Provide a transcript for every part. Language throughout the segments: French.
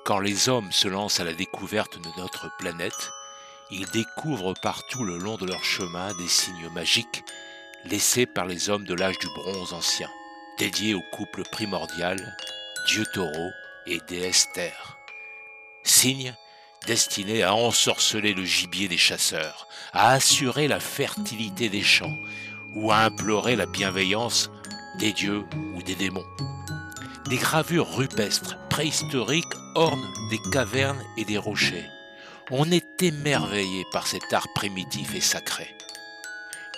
Quand les hommes se lancent à la découverte de notre planète, ils découvrent partout le long de leur chemin des signes magiques laissés par les hommes de l'âge du bronze ancien, dédiés au couple primordial, dieu taureau et déesse terre. Signes destinés à ensorceler le gibier des chasseurs, à assurer la fertilité des champs ou à implorer la bienveillance des dieux ou des démons. Des gravures rupestres, préhistoriques, ornent des cavernes et des rochers. On est émerveillé par cet art primitif et sacré.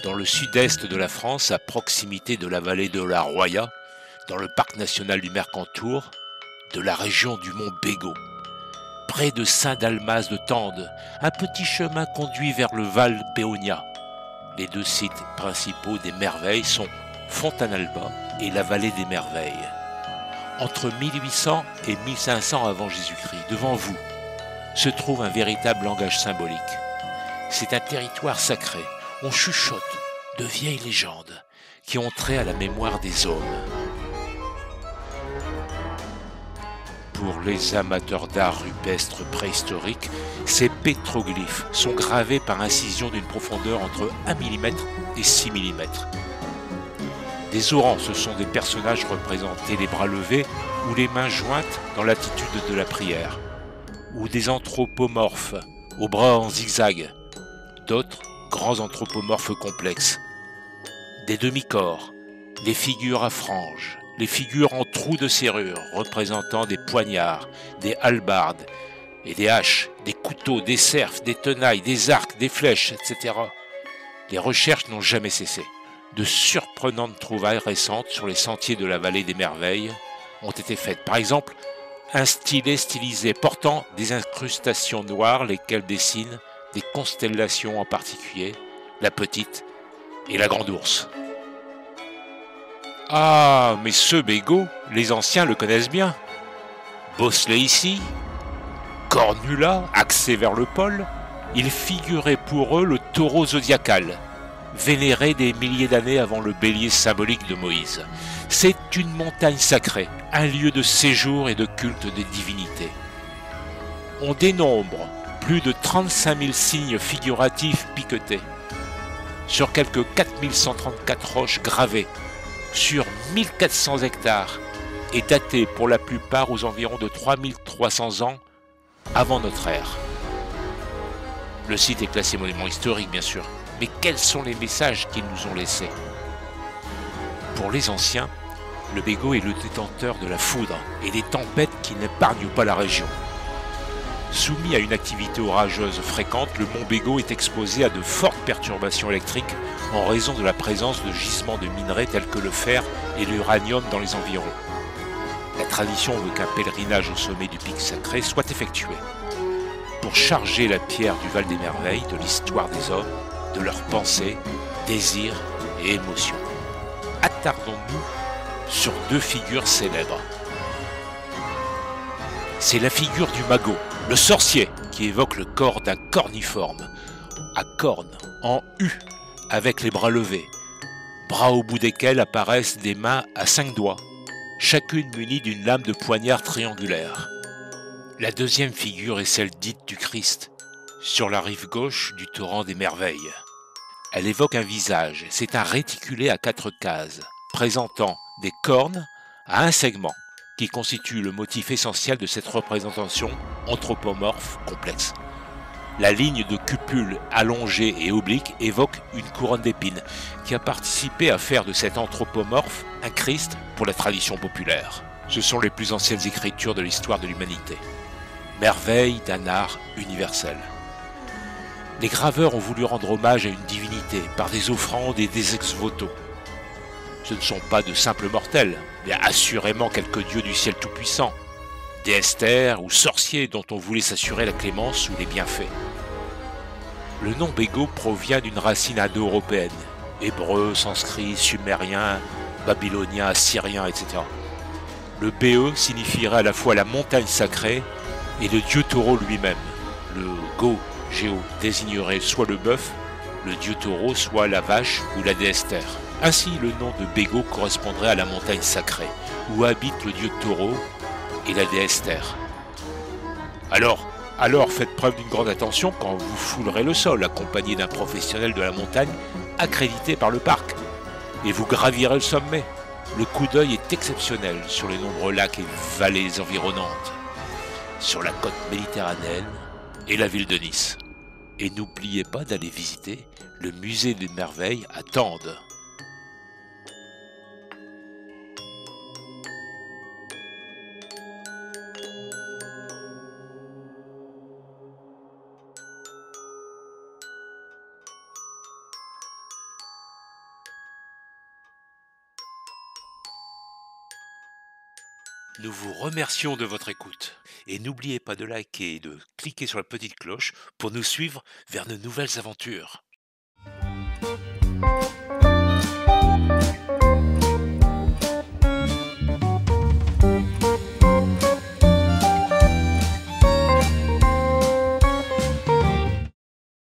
Dans le sud-est de la France, à proximité de la vallée de la Roya, dans le parc national du Mercantour, de la région du mont Bégaud, près de Saint-Dalmas de Tende, un petit chemin conduit vers le Val Béonia. Les deux sites principaux des merveilles sont Fontanalba et la vallée des merveilles. Entre 1800 et 1500 avant Jésus-Christ, devant vous, se trouve un véritable langage symbolique. C'est un territoire sacré. On chuchote de vieilles légendes qui ont trait à la mémoire des hommes. Pour les amateurs d'art rupestre préhistorique, ces pétroglyphes sont gravés par incision d'une profondeur entre 1 mm et 6 mm. Des orans, ce sont des personnages représentés les bras levés ou les mains jointes dans l'attitude de la prière, ou des anthropomorphes aux bras en zigzag, d'autres grands anthropomorphes complexes, des demi-corps, des figures à franges, les figures en trous de serrure représentant des poignards, des hallebardes et des haches, des couteaux, des cerfs, des tenailles, des arcs, des flèches, etc. Les recherches n'ont jamais cessé. De surprenantes trouvailles récentes sur les sentiers de la vallée des merveilles ont été faites. Par exemple, un stylet stylisé portant des incrustations noires, lesquelles dessinent des constellations en particulier, la petite et la grande ours. Ah, mais ce Bégaud, les anciens le connaissent bien. Bosselet ici, Cornula, axé vers le pôle, il figurait pour eux le taureau zodiacal, vénéré des milliers d'années avant le bélier symbolique de Moïse. C'est une montagne sacrée, un lieu de séjour et de culte des divinités. On dénombre plus de 35 000 signes figuratifs piquetés, sur quelques 4134 roches gravées, sur 1400 hectares, et datés pour la plupart aux environs de 3300 ans avant notre ère. Le site est classé monument historique, bien sûr, mais quels sont les messages qu'ils nous ont laissés? Pour les anciens, le Bégaud est le détenteur de la foudre et des tempêtes qui n'épargnent pas la région. Soumis à une activité orageuse fréquente, le mont Bégaud est exposé à de fortes perturbations électriques en raison de la présence de gisements de minerais tels que le fer et l'uranium dans les environs. La tradition veut qu'un pèlerinage au sommet du pic sacré soit effectué pour charger la pierre du Val des Merveilles de l'histoire des hommes, de leurs pensées, désirs et émotions. Attardons-nous sur deux figures célèbres. C'est la figure du magot, le sorcier, qui évoque le corps d'un corniforme, à cornes, en U, avec les bras levés, bras au bout desquels apparaissent des mains à 5 doigts, chacune munie d'une lame de poignard triangulaire. La deuxième figure est celle dite du Christ, sur la rive gauche du torrent des merveilles. Elle évoque un visage, c'est un réticulé à 4 cases, présentant des cornes à un segment, qui constitue le motif essentiel de cette représentation anthropomorphe complexe. La ligne de cupule allongée et oblique évoque une couronne d'épines, qui a participé à faire de cet anthropomorphe un Christ pour la tradition populaire. Ce sont les plus anciennes écritures de l'histoire de l'humanité. Merveille d'un art universel. Les graveurs ont voulu rendre hommage à une divinité par des offrandes et des ex-voto. Ce ne sont pas de simples mortels, mais assurément quelques dieux du ciel tout-puissant, déesses terres ou sorciers dont on voulait s'assurer la clémence ou les bienfaits. Le nom Bégaud provient d'une racine indo-européenne, hébreu, sanskrit, sumérien, babylonien, assyrien, etc. Le BE signifierait à la fois la montagne sacrée et le dieu taureau lui-même. Le Go, Géo, désignerait soit le bœuf, le dieu taureau, soit la vache ou la déesse terre. Ainsi, le nom de Bégaud correspondrait à la montagne sacrée, où habite le dieu taureau et la déesse terre. Alors, alors faites preuve d'une grande attention quand vous foulerez le sol, accompagné d'un professionnel de la montagne accrédité par le parc. Et vous gravirez le sommet. Le coup d'œil est exceptionnel sur les nombreux lacs et vallées environnantes, sur la côte méditerranéenne et la ville de Nice. Et n'oubliez pas d'aller visiter le musée des merveilles à Tende. Nous vous remercions de votre écoute et n'oubliez pas de liker et de cliquer sur la petite cloche pour nous suivre vers de nouvelles aventures.